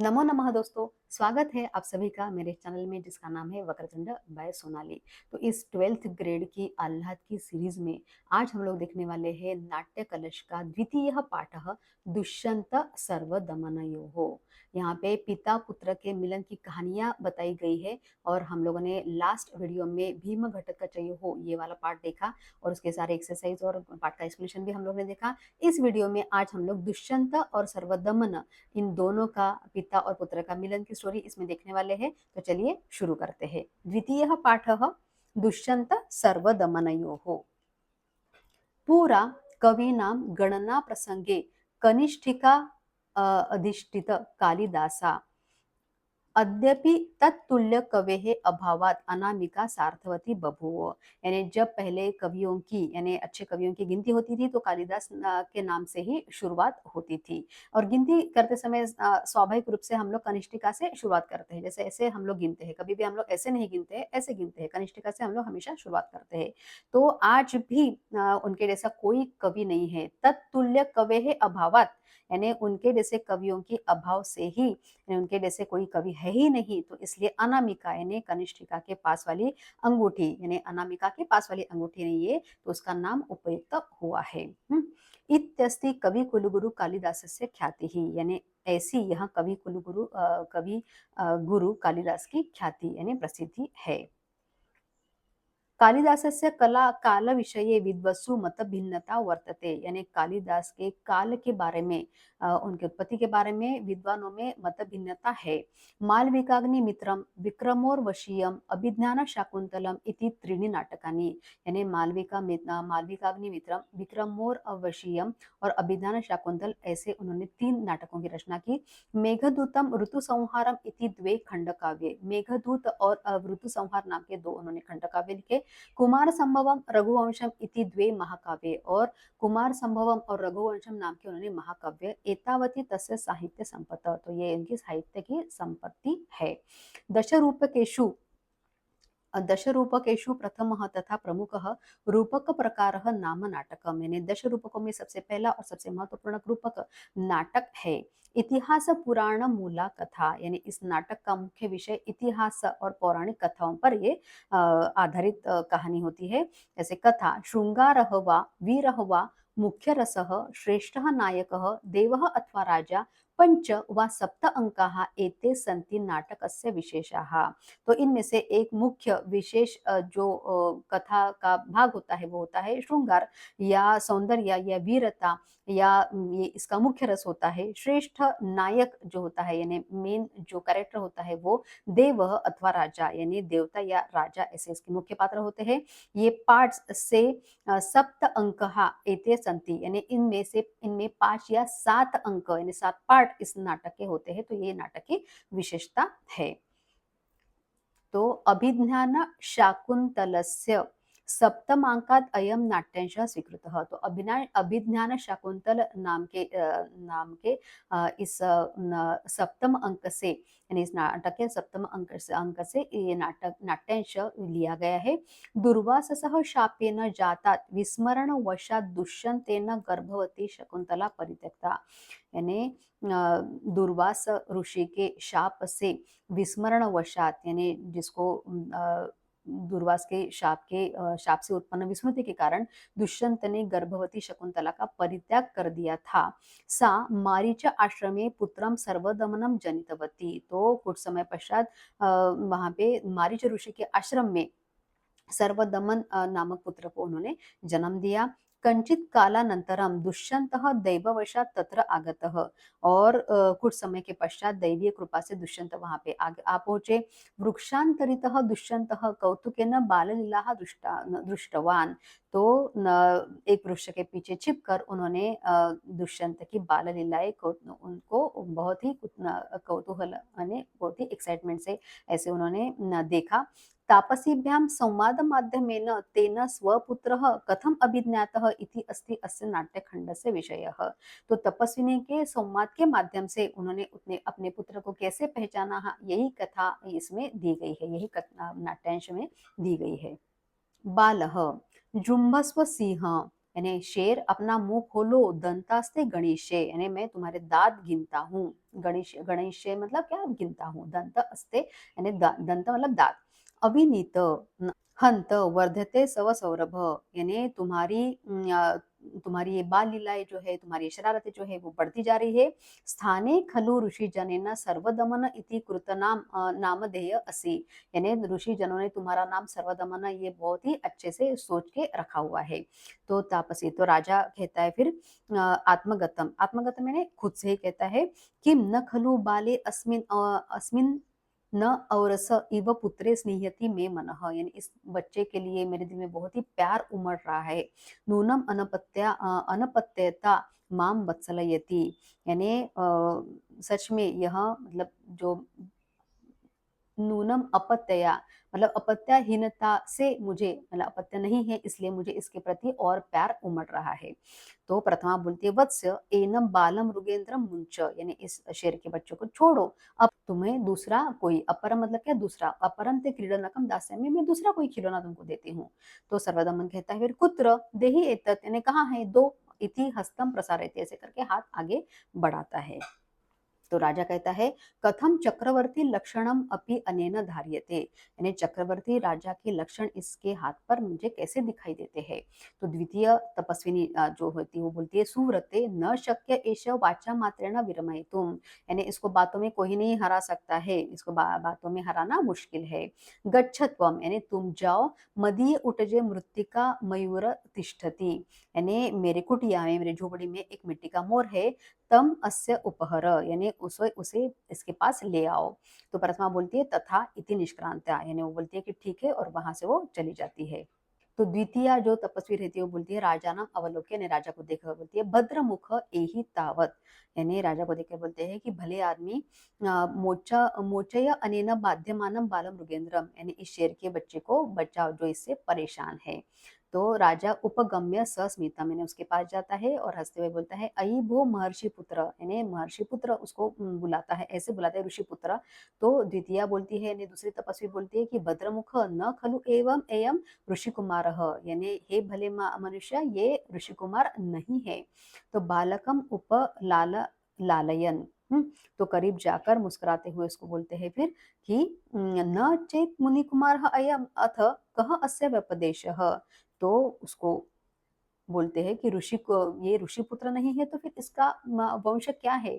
नमो नमः दोस्तों, स्वागत है आप सभी का मेरे चैनल में जिसका नाम है वक्रतुंड बाय सोनाली। तो इस 12th ग्रेड की आह्लाद की सीरीज में आज हम लोग देखने वाले हैं नाट्य कलश का द्वितीय पाठः दुष्यंत सर्वदमनयोः। यहाँ पे पिता पुत्र के मिलन की कहानियां बताई गई है और हम लोगों ने लास्ट वीडियो में भीम घटक हो ये वाला पार्ट देखा और उसके सारे एक्सरसाइज और पार्ट का एक्सप्लेनेशन भी हम लोग ने देखा। इस वीडियो में आज हम लोग दुष्यंत और सर्वदमन इन दोनों का पिता और पुत्र का मिलन की स्टोरी इसमें देखने वाले हैं। तो चलिए शुरू करते हैं। द्वितीय पाठः दुष्यंत सर्वदमनयोः। पूरा कवीनां गणना प्रसंगे कनिष्ठिका अधिष्ठित कालिदासा अद्यपि तत्तुल्य कवेः अभावात अनामिका सार्थवती बभूव। यानी जब पहले कवियों की यानी अच्छे कवियों की गिनती होती थी तो कालिदास के नाम से ही शुरुआत होती थी। और गिनती करते समय स्वाभाविक रूप से हम लोग कनिष्ठिका से शुरुआत करते हैं। जैसे ऐसे हम लोग गिनते हैं, कभी भी हम लोग ऐसे नहीं गिनते हैं, ऐसे गिनते हैं। कनिष्ठिका से हम लोग हमेशा शुरुआत करते हैं। तो आज भी उनके जैसा कोई कवि नहीं है। तत्तुल्य कवेः अभावात यानी उनके जैसे कवियों की अभाव से ही उनके जैसे कोई कवि है ही नहीं, तो इसलिए अनामिका यानी कनिष्ठिका के पास वाली अंगूठी यानी अनामिका के पास वाली अंगूठी नहीं है तो उसका नाम उपयुक्त हुआ है। इत्यस्ति कवि कुलगुरु कालिदास से ख्याति ही यानी ऐसी यहाँ कवि कुलगुरु कवि गुरु कालिदास की ख्याति यानी प्रसिद्धि है। कालिदासस्य कला काल विषये विद्वसु मत भिन्नता वर्तते यानी कालिदास के काल के बारे में उनके उत्पत्ति के बारे में विद्वानों में मत भिन्नता है। मालविकाग्नि मित्रम विक्रमोर्वशीयम अभिज्ञान शाकुंतलम इति त्रीणि नाटकानि यानी मालविकाग्नि मित्रम विक्रमोर्वशीयम और अभिज्ञान शाकुंतल ऐसे उन्होंने 3 नाटकों की रचना की। मेघदूतम ऋतु संहारम इति द्वे खंड काव्य मेघदूत और ऋतु संहार नाम के 2 उन्होंने खंड काव्य लिखे। कुमार संभवम रघुवंशम इति द्वे महाकाव्य और कुमार संभवम और रघुवंशम नाम के उन्होंने महाकाव्य। एतावती तस्य साहित्य संपत्ति तो ये इनकी साहित्य की संपत्ति है। दशरूपकेषु प्रथमः तथा प्रमुखः रूपक प्रकारः नाम नाटकम यानी 10 रूपकों में सबसे पहला और सबसे महत्वपूर्ण रूपक नाटक है। इतिहास पुराण मूला कथा यानी इस नाटक का मुख्य विषय इतिहास और पौराणिक कथाओं पर ये आधारित कहानी होती है। जैसे कथा शृंगारः वा वीरः वा मुख्य रसः श्रेष्ठः नायकः देवः अथवा राजा पंच वा सप्त अंकाः एते सन्ति नाटकस्य विशेषाः। तो इनमें से एक मुख्य विशेष जो कथा का भाग होता है वो होता है शृंगार या सौंदर्य या वीरता या ये इसका मुख्य रस होता है। श्रेष्ठ नायक जो होता है यानी मेन जो कैरेक्टर होता है वो देव अथवा राजा यानी देवता या राजा ऐसे इसके मुख्य पात्र होते हैं। ये पार्ट्स से सप्त अंकः एते सन्ति यानी इनमें 5 या 7 अंक यानी 7 पार्ट इस नाटक के होते हैं। तो ये नाटक की विशेषता है। तो अभिज्ञान शाकुंतलस्य सप्तमांकात अयम नाट्यांश स्वीकृतः। तो अभिज्ञान शाकुंतल नाम के इस सप्तम अंक से यानी इस नाटक के सप्तम अंक से ये नाट्यांश लिया गया है। दुर्वाससः शापेन जातात विस्मरण वशात दुष्यंतेन गर्भवती शकुंतला परित्यक्ता यानी दुर्वास ऋषि के शाप से विस्मरण वशात यानी जिसको दुर्वास के शाप से उत्पन्न विस्मृति के कारण दुष्यंत ने गर्भवती शकुंतला का परित्याग कर दिया था। सा मारीच आश्रमे पुत्रम सर्वदमनम जनितवती तो कुछ समय पश्चात वहां पे मारीच ऋषि के आश्रम में सर्वदमन नामक पुत्र को उन्होंने जन्म दिया। कंचित कालानंतरम दुष्यंतः दैववशात तत्र आगतः और कुछ समय के पश्चात दैवीय कृपा से दुष्यंत वहां पे आ पहुंचे। वृक्षांतरितः दुष्यंतः कौतुकेन बाललीला दृष्टवान तो एक वृक्ष के पीछे छिपकर उन्होंने दुष्यंत की बाल लीलाएं को उनको बहुत ही कौतूहल यानी बहुत ही एक्साइटमेंट से ऐसे उन्होंने देखा। तापसीभ्यां संवाद माध्यमेन तेन स्वपुत्रः कथम अभिज्ञातः इति अस्ति अस्य नाट्यखंडस्य विषयः। तो तपस्विनी के संवाद के माध्यम से उन्होंने अपने पुत्र को कैसे पहचाना यही कथा इसमें दी गई है, यही नाट्यांश में दी गई है। बालः जुम्भस्व सिंह यानी शेर अपना मुंह खोलो दंतास्ते गणेशे यानी मैं तुम्हारे दांत गिनता हूँ। गणेश गणेश मतलब क्या, गिनता हूँ। दंत अस्ते यानी दंत मतलब दांत। अविनीत हंत वर्धते सव सौरभ, यानी तुम्हारी ये बाल लीलाएं जो है, तुम्हारी शरारतें जो है वो बढ़ती जा रही है। स्थाने खलु ऋषि जनेन सर्वदमन इति कृत नामधेय असी, यानी ऋषि जनों ने तुम्हारा नाम सर्वदमन ये बहुत ही अच्छे से सोच के रखा हुआ है। तो तापसी, तो राजा कहता है फिर आत्मगतम, आत्मगतम यानी खुद से ही कहता है, किम न खलु बाले अस्मिन अस्मिन न औरस इव पुत्रे स्नेहति में मनः, यानी इस बच्चे के लिए मेरे दिल में बहुत ही प्यार उमड़ रहा है। नूनम अनपत्यता माम वत्सलयति, यानी सच में यह मतलब जो नूनम अपत्यया मतलब अपत्यहीनता से मुझे, मतलब अपत्य नहीं है इसलिए मुझे इसके प्रति और प्यार उमड़ रहा है। तो प्रथमा बोलती है, वत्स एनम बालम मृगेंद्रम मुंच, यानी इस शेर के बच्चों को छोड़ो, अब तुम्हें दूसरा कोई, अपरम मतलब क्या, दूसरा, अपरम ते क्रीडनकम दास्यामि, मैं दूसरा कोई खिलौना तुमको देती हूँ। तो सर्वदमन कहता है फिर, कुत्र देहि एतत्, यानी कहाँ है, दो, इति हस्तम प्रसारयति, ऐसे करके हाथ आगे बढ़ाता है। तो राजा कहता है, कथम चक्रवर्ती लक्षणम अपि अनेन धार्यते, यानी चक्रवर्ती राजा के लक्षण इसके हाथ पर मुझे कैसे दिखाई देते हैं। तो द्वितीय तपस्विनी जो होती है वो बोलती है, सुव्रते न शक्य एष वाचा मात्रेण विरमयितुम, यानी इसको बातों में कोई नहीं हरा सकता है, इसको बातों में हराना मुश्किल है। गच्छत्वम, यानी तुम जाओ, मदीय उटजे मृत्तिका मयूर तिष्ठति, यानी मेरे कुटिया में, मेरे झोपड़ी में एक मिट्टी का मोर है, तम अस्य उपहर, यानी उसे उसे इसके पास ले आओ। तो प्रथमा बोलती है, तथा इति निष्क्रांता, यानी वो बोलती है कि ठीक है, और वहां से वो चली जाती है। तो द्वितीय जो तपस्वी रहती है वो बोलती है, राजा नाम अवलोक्य, यानी राजा को देखकर बोलती है, भद्रमुख एहि तावत, यानी राजा को देखकर बोलते हैं कि भले आदमी, मोचय अनेन बाध्यमानम बालम मृगेंद्रम, यानी इस शेर के बच्चे को बचाओ जो इससे परेशान है। तो राजा उपगम्य सस्मिता, मैंने उसके पास जाता है और हंसते हुए बोलता है, अयि भो महर्षि पुत्र, यानी महर्षि पुत्र उसको बुलाता है, ऐसे बुलाता है ऋषि पुत्र। तो द्वितीय बोलती है, यानी दूसरी तपस्वी बोलती है कि भद्रमुख न खलु एवं एयम ऋषि कुमार, यानी हे भले मनुष्य, ये ऋषि कुमार नहीं है। तो बालकम उप लालयन, तो करीब जाकर मुस्कुराते हुए उसको बोलते हैं फिर कि न चेत मुनि कुमार अयम अथ कह अस्य व्यपदेश, तो उसको बोलते हैं कि ऋषि को, ये ऋषि पुत्र नहीं है तो फिर इसका वंश क्या है।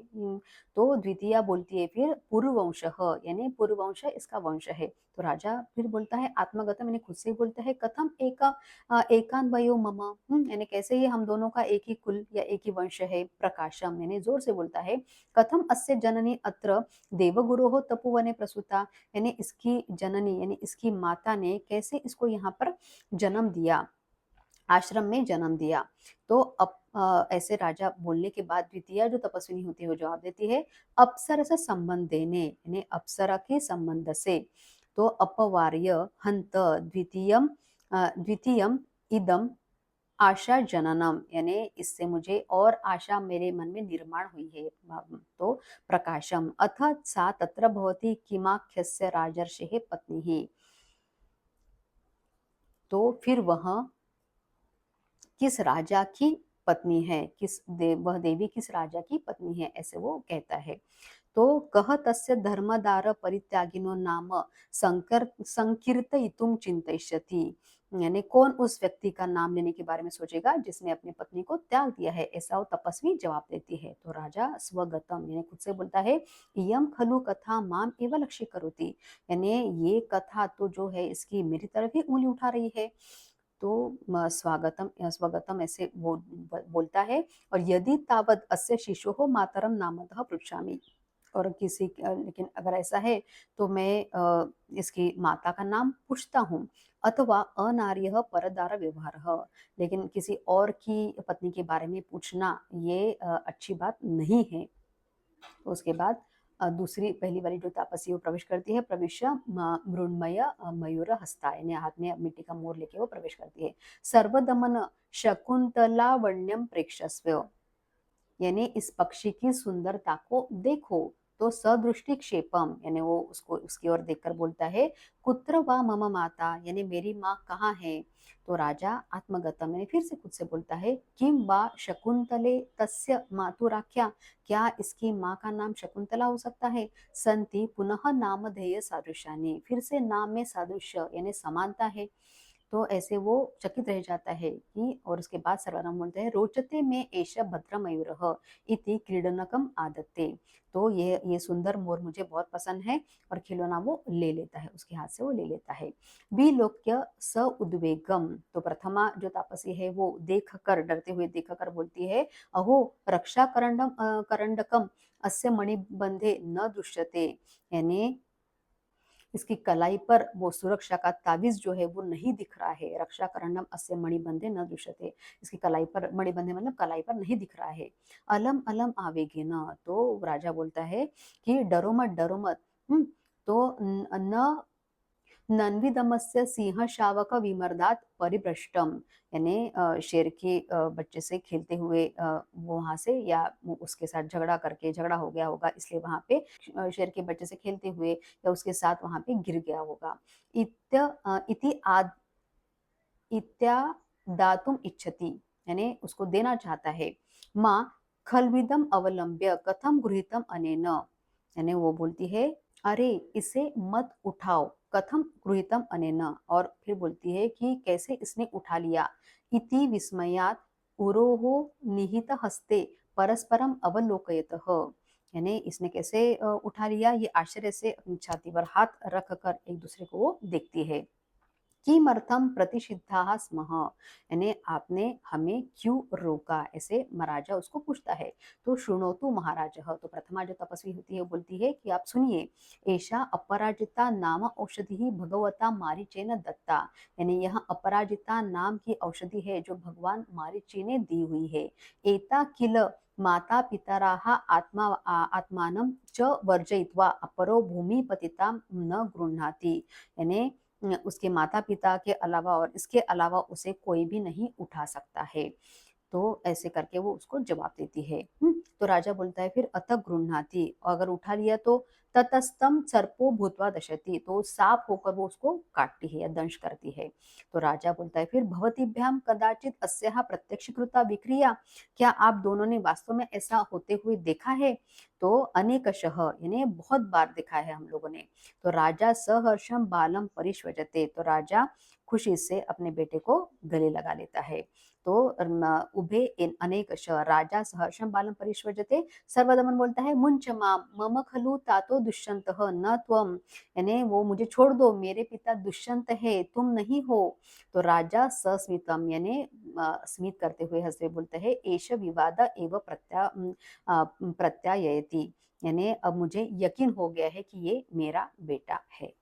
तो द्वितीय बोलती है फिर, पूर्ववंश, यानी पूर्ववंश इसका वंश है। तो राजा फिर बोलता है, आत्मगतम, यानी खुद से बोलता है, कथम एकान वयो मम, यानी कैसे ये हम दोनों का एक ही कुल या एक ही वंश है। प्रकाशम, यानी जोर से बोलता है, कथम अस्य जननी अत्र देवगुरो तपोवने प्रसूता, यानी इसकी जननी यानी इसकी माता ने कैसे इसको यहाँ पर जन्म दिया, आश्रम में जन्म दिया। तो अब ऐसे राजा बोलने के बाद द्वितीय जो तपस्विनी होती है वो जवाब देती है, अप्सरा से संबंध देने, यानी अप्सरा के संबंध से। तो अपवार्य हंत द्वितीयम द्वितीयम इदम आशा जननम, यानी इससे मुझे और आशा मेरे मन में निर्माण हुई है। तो प्रकाशम अथ सा तत्र भवति किमाख्यस्य राजर्षेः पत्नी ही, तो फिर वह किस राजा की पत्नी है, वह देवी किस राजा की पत्नी है, ऐसे वो कहता है। तो कह तस्य धर्मदार परित्यागिनो नाम संकीर्तयितुम चिंतयिष्यति, यानी कौन उस व्यक्ति का नाम लेने के बारे में सोचेगा जिसने अपनी पत्नी को त्याग दिया है, ऐसा वो तपस्वी जवाब देती है। तो राजा स्वगतम, यानी खुद से बोलता है, इयम खलु कथा माम एव लक्ष्य करोति, यानी ये कथा तो जो है इसकी मेरी तरफ ही उंगली उठा रही है। तो स्वगतम ऐसे वो बोलता है, और यदि तावद अस्य शिशोः मातरम नामतः पृच्छामि, और लेकिन अगर ऐसा है तो मैं इसकी माता का नाम पूछता हूँ। अथवा अनार्य परदार व्यवहार, लेकिन किसी और की पत्नी के बारे में पूछना ये अच्छी बात नहीं है। तो उसके बाद दूसरी पहली वाली जो तापसी वो प्रवेश करती है, प्रविश्य मृण्मय मयूर हस्ता, यानी हाथ में मिट्टी का मोर लेके वो प्रवेश करती है। सर्वदमन शकुंतलावण्यम प्रेक्षस्व, यानी इस पक्षी की सुंदरता को देखो। तो सदृष्टि क्षेपम यानी वो उसको उसकी ओर देखकर बोलता है, कुत्र वा मम माता यानी मेरी माँ कहाँ है। तो राजा आत्मगतम यानी फिर से खुद से बोलता है, किम वा शकुंतले तस्य मातुराख्या, क्या इसकी माँ का नाम शकुंतला हो सकता है। संति पुनः नामधेय सादृश्यानि, फिर से नाम में सादृश्य यानी समानता है। तो ऐसे वो चकित रह जाता है कि, और उसके बाद सर्वनाम बोलते हैं, रोचते में एष भद्रमयूरः इति क्रीडनकम आदत्ते। तो ये सुंदर मोर मुझे बहुत पसंद है, और खिलौना वो ले लेता है, उसके हाथ से वो ले लेता है। विलोक्य स उद्वेगम, तो प्रथमा जो तापसी है वो देख कर, डरते हुए देख कर बोलती है, अहो रक्षा करंडकम अस्य मणिबंधे न दृश्यते, यानी इसकी कलाई पर वो सुरक्षा का ताबीज जो है वो नहीं दिख रहा है। रक्षा करणम अस्य मणिबंधे न दृश्यते, इसकी कलाई पर मणिबंधे मतलब कलाई पर नहीं दिख रहा है। अलम अलम आवेगे न, तो राजा बोलता है कि डरो मत। तो न नन्विदमस्य सिंह शावक विमर्दात परिभ्रष्टम, यानी शेर के बच्चे से खेलते हुए वो वहां से, या उसके साथ झगड़ा करके, झगड़ा हो गया होगा इसलिए वहां पे शेर के बच्चे से खेलते हुए या उसके साथ वहां पे गिर गया होगा। इति आद इत्या दातुम इच्छति, यानी उसको देना चाहता है। माँ खलविदम अवलंब्य कथम गृहीतम अनेन, यानी वो बोलती है, अरे इसे मत उठाओ, कथम गृहीतम अनेन, और फिर बोलती है कि कैसे इसने उठा लिया। इति विस्मयात उरोहो निहित हस्ते परस्परम अवलोकयतः, यानी इसने कैसे उठा लिया, ये आश्चर्य से अपनी छाती पर हाथ रख कर एक दूसरे को वो देखती है। किमर्थम प्रतिषिद्धाः स्मः, यानी आपने हमें क्यों रोका, ऐसे महाराजा उसको पूछता है। तो शृणोतु महाराजः, तो प्रथमा जो तपस्वी होती है वो बोलती है कि आप सुनिए, एषा अपराजिता नाम औषधि भगवता मारीचेन दत्ता, यानी यह अपराजिता नाम की औषधि है जो भगवान मारीची ने दी हुई है। एता किल माता पितराः आत्मानं च वर्जयित्वा अपरो भूमिपतितां न गृह्णाति, यानी उसके माता पिता के अलावा और इसके अलावा उसे कोई भी नहीं उठा सकता है। तो ऐसे करके वो उसको जवाब देती है। तो राजा बोलता है फिर अतः गृह्णाति, और अगर उठा लिया तो ततस्तम सर्पो भूत्वा दशति, तो सांप होकर वो उसको काटती है या दंश करती है। तो राजा बोलता है फिर, भवतीभ्याम कदाचित अस्याः प्रत्यक्षकृता विक्रिया, क्या आप दोनों ने वास्तव में ऐसा होते हुए देखा है। तो अनेकशः यानी बहुत बार देखा है हम लोगों ने। तो राजा सहर्षम बालम परिष्वजते, तो राजा खुशी से अपने बेटे को गले लगा लेता है। तो उभे अनेकश, राजा सहर्षम बालम परिष्वजते, सर्वदमन बोलता है, मुंच माम मम खलु तातो दुष्यंतः न त्वम, यानी वो मुझे छोड़ दो, मेरे पिता दुष्यंत है, तुम नहीं हो। तो राजा सस्मितम यानी स्मित करते हुए हंसते बोलते हैं, एष विवाद एव प्रत्यायति, यानी अब मुझे यकीन हो गया है कि ये मेरा बेटा है।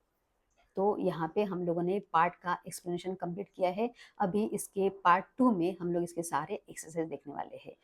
तो यहाँ पे हम लोगों ने पार्ट का एक्सप्लेनेशन कंप्लीट किया है। अभी इसके पार्ट 2 में हम लोग इसके सारे एक्सरसाइज देखने वाले हैं।